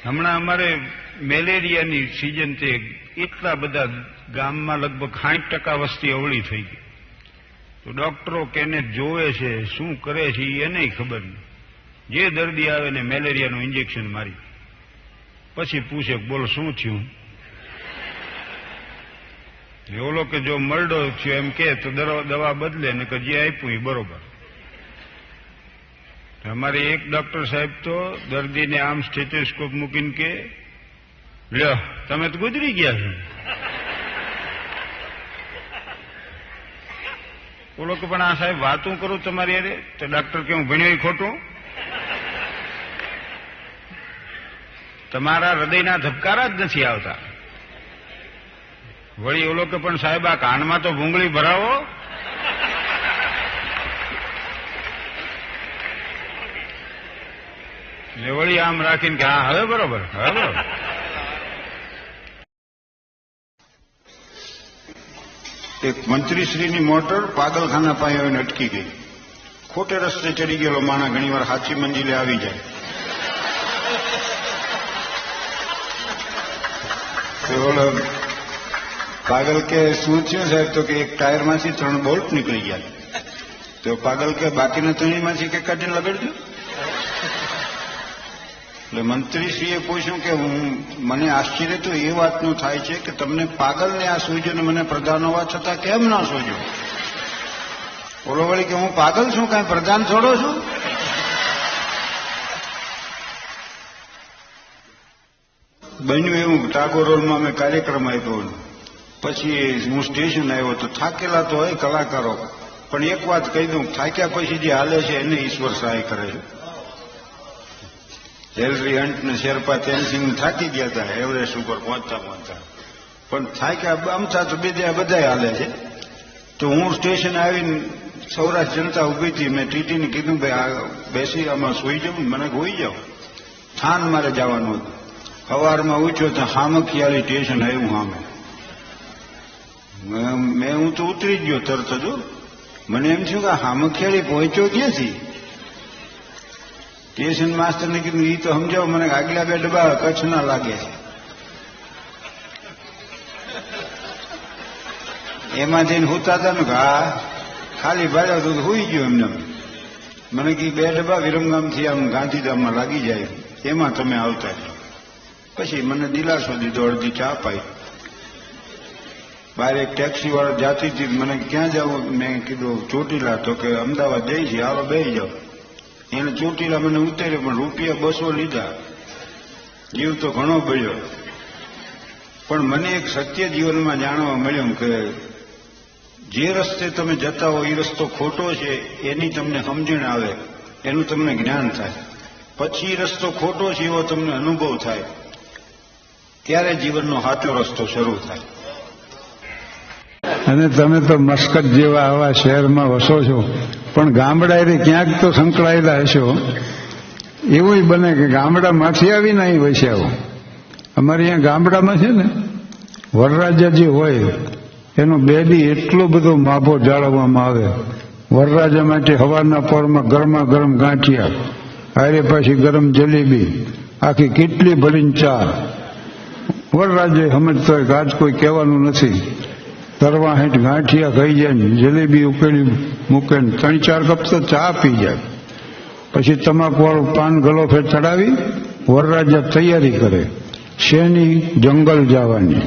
હમણાં અમારે મેલેરિયાની સિઝન છે, એટલા બધા ગામમાં લગભગ 60% વસ્તી અવળી થઈ ગઈ. તો ડોક્ટરો કેને જોવે છે, શું કરે છે એને ખબર નહીં. જે દર્દી આવે ને મેલેરિયાનું ઇન્જેક્શન મારી, પછી પૂછે બોલો શું થયું. ઓલો કે જો મરડો થયો એમ કે તો દવા બદલે ને કે જે આપ્યું એ બરોબર. અમારે એક ડોક્ટર સાહેબ તો દર્દીને આમ સ્ટેથોસ્કોપ મૂકીને કે લ્યો તમે તો ગુજરી ગયા છો. ઓલો કે પણ આ સાહેબ વાતું કરું તમારી અરે, તો ડોક્ટર કે હું ભણ્યો ખોટું. તમારા હૃદયના ધબકારા જ નથી આવતા. વળી ઓલો કે પણ સાહેબ આ કાનમાં તો ભૂંગળી ભરાવો. વળી આમ રાખીને કે હા હવે બરોબર, હવે બરોબર. એક મંત્રીશ્રીની મોટર પાગલખાના પાસે આવીને અટકી ગઈ. ખોટે રસ્તે ચડી ગયેલો માણસ ઘણીવાર સાચી મંજિલે આવી જાય. ઓલો પાગલ કે શું થયું સાહેબ? તો કે એક ટાયરમાંથી 3 બોલ્ટ નીકળી ગયા. તો પાગલ કે બાકીના 3માંથી કે કાઢીને લગાડજો. એટલે મંત્રીશ્રીએ પૂછ્યું કે મને આશ્ચર્ય તો એ વાતનું થાય છે કે તમને પાગલને આ સૂજ્યું ને મને પ્રધાન હોવા છતાં કેમ ના સૂજ્યું? ઓલો વળી કે હું પાગલ છું, કાંઈ પ્રધાન થોડો છું. બન્યું એવું, ટાગોરોલમાં મેં કાર્યક્રમ આપ્યો. પછી હું સ્ટેશન આવ્યો તો થાકેલા તો હોય કલાકારો, પણ એક વાત કહી દઉં, થાક્યા પછી જે હાલે છે એને ઈશ્વર સહાય કરે છે. હેલરી હન્ટ ને શેરપા તેનસિંહ થાકી ગયા હતા એવરેસ્ટ ઉપર પહોંચતા પહોંચતા, પણ થાક્યા અમથા તો બધા હાલે છે. તો હું સ્ટેશન આવીને સૌરાષ્ટ્ર જનતા ઉભી હતી, મેં ટીટીને કીધું ભાઈ આ બેસી આમાં સુઈ જાઉં. મને હોઈ જાઓ, થાન મારે જવાનું હતું. સવારમાં ઉઠ્યો તો હામખિયાળી સ્ટેશન આવ્યું સામે. હું તો ઉતરી જ ગયો તરત જ. મને એમ થયું કે હામખિયાળી પહોંચ્યો ક્યાંથી? સ્ટેશન માસ્ટરને કીધું એ તો સમજાવો મને, આગલા 2 ડબ્બા કચ્છના લાગે છે. એમાં જઈને હુતા હતા ને હા ખાલી ભાડ્યો તો હોઈ ગયો એમને. મને કે 2 ડબ્બા વિરમગામથી આમ ગાંધીધામમાં લાગી જાય, એમાં તમે આવતા છો. પછી મને દિલાસો દીધો, અડધી ચા પાઈ. બહાર એક ટેક્સી વાળો જાતી હતી, મને ક્યાં જવું? મેં કીધું ચોટીલા. તો કે અમદાવાદ જઈ છે, હાલો બેસી જાઓ. એને ચોટીલા મને ઉતાર્યો, પણ રૂપિયા 200 લીધા. જીવ તો ઘણો બળ્યો. પણ મને એક સત્ય જીવનમાં જાણવા મળ્યું કે જે રસ્તે તમે જતા હો એ રસ્તો ખોટો છે એની તમને સમજણ આવે, એનું તમને જ્ઞાન થાય. પછી રસ્તો ખોટો છે એવો તમને અનુભવ થાય, ત્યારે જીવનનો સાચો રસ્તો શરૂ થાય. અને તમે તો મસ્કત જેવા આવા શહેરમાં વસો છો, પણ ગામડા ક્યાંક તો સંકળાયેલા હશો. એવું બને કે ગામડામાંથી આવીને અહીં વસ્યા. અમારે અહીંયા ગામડામાં છે ને વરરાજા જે હોય એનો બેદી એટલો બધો માભો જાળવવામાં આવે. વરરાજા માટે હવારના પોરમાં ગરમા ગરમ ગાંઠિયા, હારે પાછી ગરમ જલેબી, આખી કેટલી ભરીને ચા. વરરાજે સમજતો હોય કે આજ કોઈ કહેવાનું નથી. તરવા હેઠ ગાંઠિયા ખાઈ જાય ને જલેબી ઉકેલી મૂકે ને 3-4 કપ તો ચા પી જાય. પછી તમાકુવાળું પાન ગલો ફેર ચડાવી વરરાજા તૈયારી કરે. શેની? જંગલ જવાની.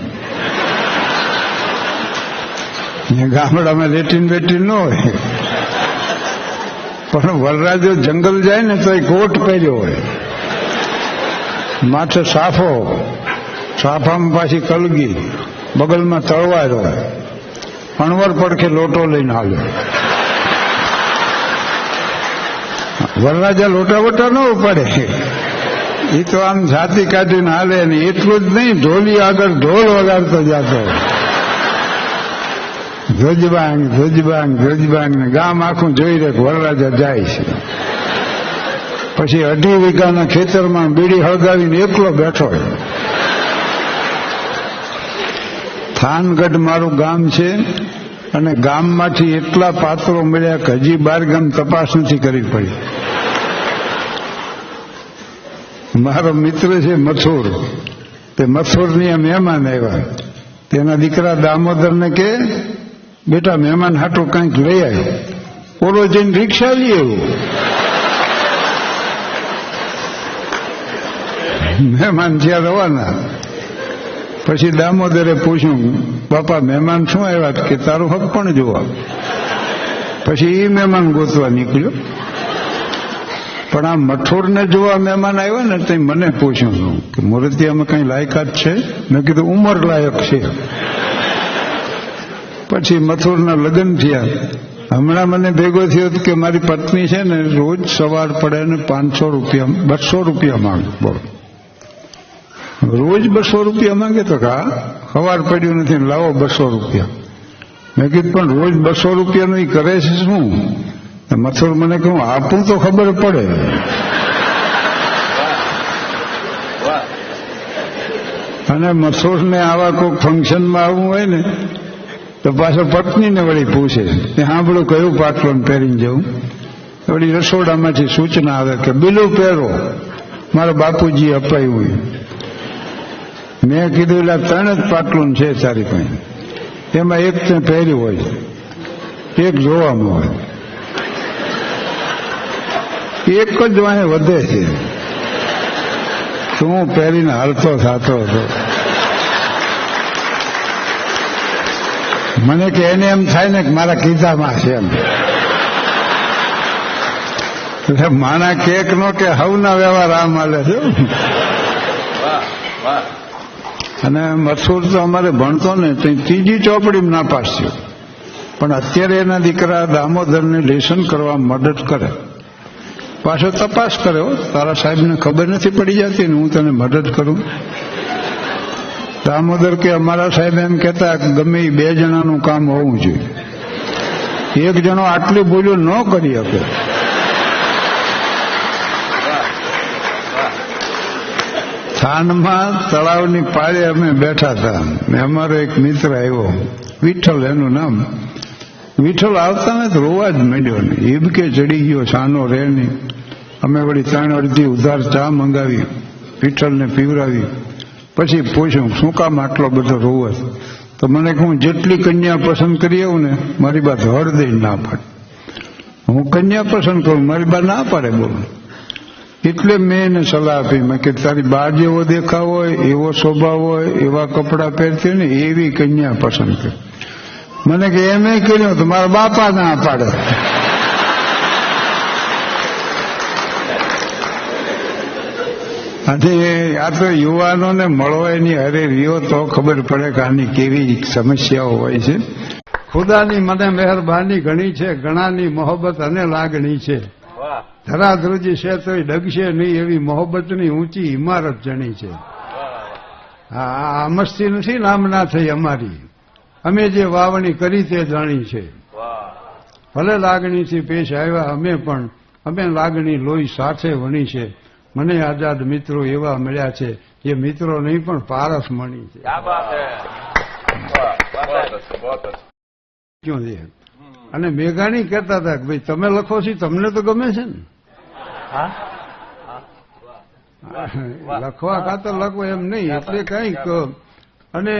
ગામડામાં લેટીન બેટીન ન હોય, પણ વરરાજો જંગલ જાય ને તો એ કોટ પહેર્યો હોય, માથે સાફો, સાફામાં પાછી કલગી, બગલમાં તળવાર હોય, અણવર પડખે લોટો લઈને હાલે. વરરાજા લોટા બોટા ન પડે, એ તો આમ છાતી કાઢીને હાલે. ને એટલું જ નહીં, ઢોલી આગળ ઢોલ વગાડતો જતો. ધ્વજબાંગ ધ્વજબાંગ ધ્વજબાંગ ને ગામ આખું જોઈ રહે વરરાજા જાય છે. પછી 2.5 વીઘાના ખેતરમાં બીડી હળગાવીને એકલો બેઠો. થાનગઢ મારું ગામ છે, અને ગામમાંથી એટલા પાત્રો મળ્યા કે હજી 12 ગામ તપાસ નથી કરવી પડી. મારો મિત્ર છે મથુર, તે મથુરની આ મહેમાન આવ્યા. તેના દીકરા દામોદરને કે બેટા મહેમાન હાટું કંઈક લઈ આવી. ઓલો જઈને રિક્ષા લઈ આવ્યું. મહેમાન જ્યાં રવાના. પછી દામોદરે પૂછ્યું બાપા મહેમાન શું આવ્યા? કે તારું હક પણ જોવા. પછી એ મહેમાન ગોતવા નીકળ્યો. પણ આ મઠોરને જોવા મહેમાન આવ્યા ને તે મને પૂછ્યું કે મૂર્તિયામાં કઈ લાયકાત છે? મેં કીધું ઉંમર લાયક છે. પછી મથુરના લગ્ન થયા. હમણાં મને ભેગો થયો કે મારી પત્ની છે ને રોજ સવાર પડે ને 500 રૂપિયા 200 રૂપિયા માંગે. બોલો, રોજ 200 રૂપિયા માંગે? તો હા, સવાર પડ્યું નથી, લાવો 200 રૂપિયા. મેં કીધું પણ રોજ 200 રૂપિયાનું એ કરે છે શું? મથુર મને કહું આપું તો ખબર પડે. અને મથુરને આવા કોઈક ફંક્શનમાં આવવું હોય ને તો પાછો પત્નીને વળી પૂછે કે સાંભળું કયું પાટલું પહેરીને જવું? વળી રસોડામાંથી સૂચના આવે કે બીલું પહેરો, મારા બાપુજી અપાયું. મેં કીધું એટલે 3 જ પાટલું છે તારી પાસે, એમાં એક તે પહેર્યું હોય, એક જોવામાં હોય, એક જ વાંહે વધે છે. હું પહેરીને હાલતો થતો હતો. મને કે એને એમ થાય ને કે મારા કીધામાં છે એમ. એટલે માણા કેક નો કે હવના વ્યવહાર આ માલે છે. અને મથુર તો અમારે ભણતો ને તો 3જી ચોપડીમાં નાપાસ થયો. પણ અત્યારે એના દીકરા દામોદરને લેસન કરવા મદદ કરે. પાછો તપાસ કર્યો, તારા સાહેબને ખબર નથી પડી જતી ને હું તને મદદ કરું? દામોદર કે અમારા સાહેબ એમ કહેતા ગમે એ 2 જણાનું કામ હોવું જોઈએ, એક જણો આટલી ભૂલો ન કરી શકે. થાનમાં તળાવની પાળે અમે બેઠા હતા ને અમારો એક મિત્ર આવ્યો, વિઠ્ઠલ એનું નામ. વિઠ્ઠલ આવતા ને તો રોવા જ માંડ્યો ને, હિબકે ચડી ગયો, સાનો રે નહીં. અમે વળી 3 અડધી ઉધાર ચા મંગાવી, વિઠ્ઠલને પીવરાવી. પછી પૂછ્યું શું કામ આટલો બધો રોવો? તો મને કહું જેટલી કન્યા પસંદ કરી આવું ને મારી બા ધડ દઈ ના પાડે. હું કન્યા પસંદ કરું, મારી બા ના પાડે. બોલું એટલે મેં એને સલાહ આપી. મેં કે તારી બા જેવો દેખાવ હોય, એવો સ્વભાવ હોય, એવા કપડાં પહેરતી ને એવી કન્યા પસંદ કરી. મને કે એમ કર્યું તો મારા બાપા ના પાડે. આજે આ તો યુવાનોને મળો એની અરે રહ્યો તો ખબર પડે કે આની કેવી સમસ્યાઓ હોય છે. ખુદાની મને મહેરબાની ઘણી છે, ઘણાની મોહબ્બત અને લાગણી છે. ધરાધ્રુજી છે તોય ડગશે નહીં એવી મોહબ્બતની ઊંચી ઇમારત જણી છે. આ મસ્તી નથી નામના થઈ અમારી, અમે જે વાવણી કરી તે જાણી છે. ભલે લાગણીથી પેશ આવ્યા અમે લાગણી લોહી સાથે વણી છે. મને આઝાદ મિત્રો એવા મળ્યા છે જે મિત્રો નહીં પણ પારસ મણી છે. અને મેઘાણી કહેતા હતા કે ભાઈ તમે લખો છો તમને તો ગમે છે ને, લખવા ખાતર લખો એમ નહીં. એટલે કંઈક અને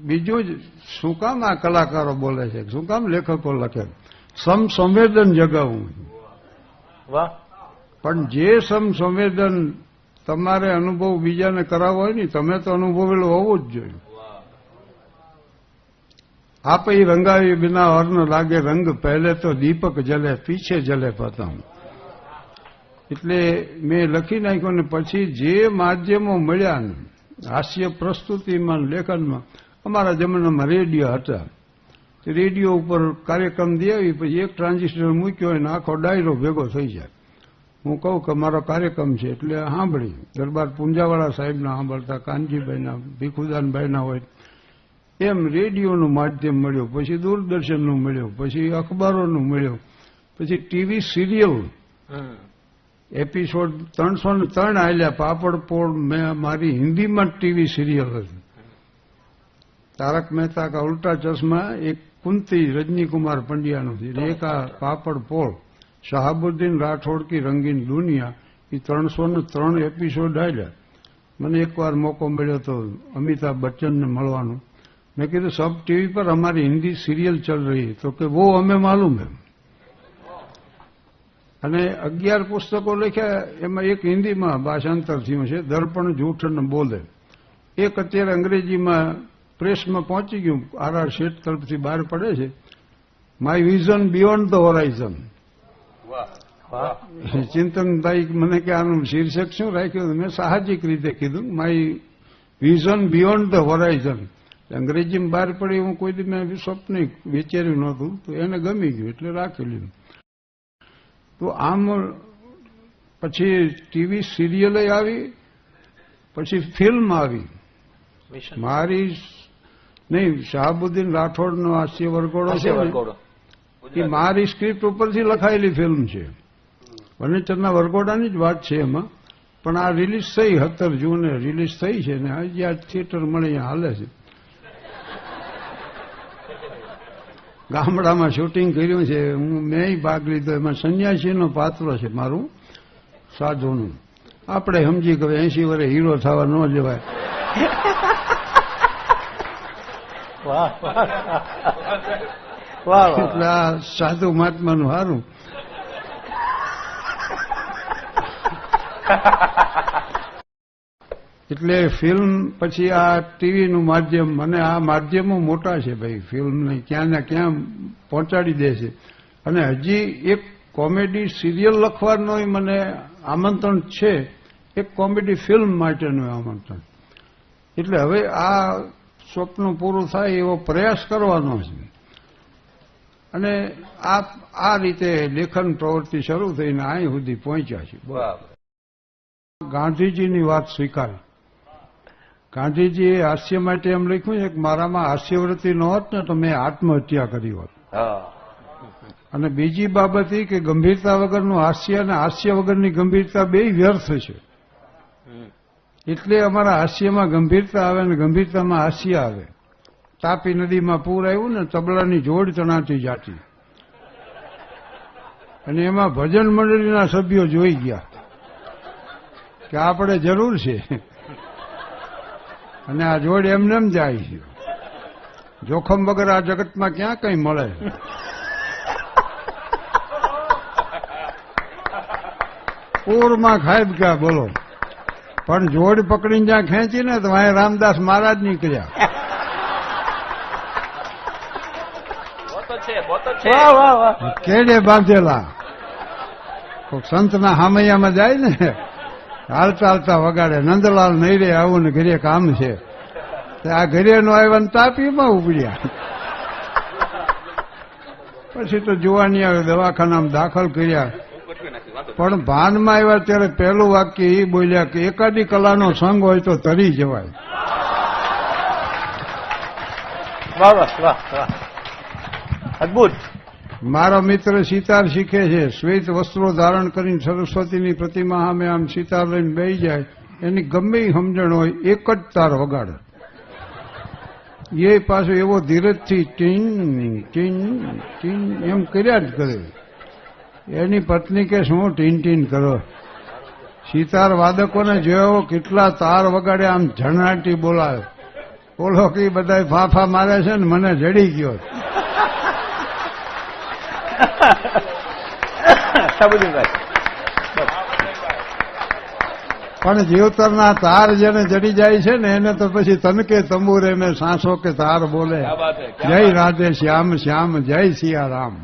બીજું જ શું કામ આ કલાકારો બોલે છે, શું કામ લેખકો લખે? સંવેદન જગાવવું. પણ જે સંવેદન તમારે અનુભવ બીજાને કરાવવો હોય ને તમે તો અનુભવેલું હોવું જ જોઈએ. આપે રંગાવી બિના હર ન લાગે રંગ, પહેલે તો દીપક જલે પીછે જલે પતંગ. એટલે મેં લખી નાખ્યું ને પછી જે માધ્યમો મળ્યા ને હાસ્ય પ્રસ્તુતિમાં લેખનમાં, અમારા જમાનામાં રેડિયો હતા. રેડિયો ઉપર કાર્યક્રમ દે આવી પછી એક ટ્રાન્ઝિસ્ટર મૂક્યો હોય ને આખો ડાયરો ભેગો થઈ જાય. હું કહું કે મારો કાર્યક્રમ છે એટલે સાંભળી. દરબાર પુંજાવાળા સાહેબના સાંભળતા, કાનજીભાઈના, ભીખુદાનભાઈના હોય. એમ રેડિયોનું માધ્યમ મળ્યું, પછી દૂરદર્શનનું મળ્યું, પછી અખબારોનું મળ્યું, પછી ટીવી સિરિયલ એપિસોડ 303 આલ્યા. પાપડપોળ મેં મારી હિન્દીમાં ટીવી સિરિયલ હતી. તારક મહેતા કા ઉલ્ટા ચશ્મા, એક કુંતી રજનીકુમાર પંડ્યાનું, એક આ પાપડપોળ, શહાબુદ્દીન રાઠોડ કી રંગીન દુનિયા, એ 303 એપિસોડ આવ્યા. મને એકવાર મોકો મળ્યો હતો અમિતાભ બચ્ચનને મળવાનો. મેં કીધું સબ ટીવી પર हमारी हिंदी सीरियल चल रही है तो कि वो हमें मालूम है. અને 11 પુસ્તકો લખ્યા, એમાં એક હિન્દીમાં ભાષાંતર થયું છે, દર્પણ જૂઠ ન બોલે. એક અત્યારે અંગ્રેજીમાં પ્રેસમાં પહોંચી ગયું, આર શેઠ તરફથી બહાર પડે છે, my vision beyond the horizon. ચિંતનભાઈ મને કે આનું શીર્ષક શું રાખ્યું? મેં સાહજિક રીતે કીધું my vision beyond the Horizon. અંગ્રેજીમાં બહાર પડી, હું કોઈ દી મેં સ્વપ્ન વિચાર્યું નહોતું, તો એને ગમી ગયું એટલે રાખેલું. તો આમ પછી ટીવી સિરિયલે આવી, પછી ફિલ્મ આવી. મારી નહીં, શાહબુદ્દીન રાઠોડનો હાસ્ય વરઘોડો છે, એ મારી સ્ક્રિપ્ટ ઉપરથી લખાયેલી ફિલ્મ છે. ફર્નિચરના વરઘોડાની જ વાત છે એમાં. પણ આ રિલીઝ થઈ 17 જૂને રિલીઝ થઈ છે ને હજી આ થિયેટર મળે અહીંયા હાલે છે. ગામડામાં શૂટિંગ કર્યું છે, મેં ભાગ લીધો. એમાં સંન્યાસીનો પાત્ર છે મારું, સાધુનું. આપણે સમજી કે 80 વર્ષે હીરો થવા ન જવાય. એટલે આ સાધુ મહાત્માનું સારું. એટલે ફિલ્મ પછી આ ટીવીનું માધ્યમ, અને આ માધ્યમો મોટા છે ભાઈ, ફિલ્મને ક્યાં ને ક્યાં પહોંચાડી દે છે. અને હજી એક કોમેડી સિરિયલ લખવાનો મને આમંત્રણ છે, એક કોમેડી ફિલ્મ માટેનું આમંત્રણ. એટલે હવે આ સ્વપ્ન પૂરું થાય એવો પ્રયાસ કરવાનો છે. અને આ રીતે લેખન પ્રવૃત્તિ શરૂ થઈને અહીં સુધી પહોંચ્યા છે. ગાંધીજીની વાત સ્વીકારી. ગાંધીજીએ હાસ્ય માટે એમ લખ્યું છે કે મારામાં હાસ્યવૃત્તિ ન હોત ને તો મેં આત્મહત્યા કરી હોત. અને બીજી બાબત એ કે ગંભીરતા વગરનું હાસ્ય અને હાસ્ય વગરની ગંભીરતા બે વ્યર્થ છે. એટલે અમારા હાસ્યમાં ગંભીરતા આવે અને ગંભીરતામાં હાસ્ય આવે. તાપી નદીમાં પૂર આવ્યું ને, તબલાની જોડ તણાતી જાતી, અને એમાં ભજન મંડળીના સભ્યો જોઈ ગયા કે આપણે જરૂર છે, અને આ જોડ એમને એમ જાય છે. જોખમ વગર આ જગતમાં ક્યાં કઈ મળે. પૂરમાં ખાઈ ગયા બોલો. પણ જોડ પકડીને જ્યાં ખેંચીને તો અહીં રામદાસ મહારાજ નીકળ્યા. કેડે બાંધેલા. સંતના હામૈયામાં જાય ને, હાલતા હાલતા વગાડે, નંદલાલ નહીં રે આવું ને ઘરે કામ છે. આ ઘરે નો આવ્યા ને તાપીમાં ઉપડ્યા. પછી તો જોવાની આવે, દવાખાનામાં દાખલ કર્યા. પણ ભાનમાં આવ્યા ત્યારે પહેલું વાક્ય એ બોલ્યા કે એકાદી કલાનો સંગ હોય તો તરી જવાય. અદભુત. મારો મિત્ર સિતાર શીખે છે. શ્વેત વસ્ત્રો ધારણ કરીને સરસ્વતીની પ્રતિમા સામે આમ સિતાર લઈને બેસી જાય. એની ગમે સમજણ હોય, એક જ તાર વગાડે. એ પાછો એવો ધીરજથી ટીન ટીન ટીન એમ કર્યા જ કરે. એની પત્ની કે શું ટીન ટીન કરો? સિતાર વાદકોને જોયો કેટલા તાર વગાડે, આમ ઝણાટી બોલાવે. બોલો કે બધા ફાફા મારે છે ને મને જડી ગયો. પણ જીવતરના તાર જેને જડી જાય છે ને એને તો પછી તનકે તંબુરે મેં સાંસો કે તાર બોલે. જય રાધે શ્યામ શ્યામ જય સિયા રામ.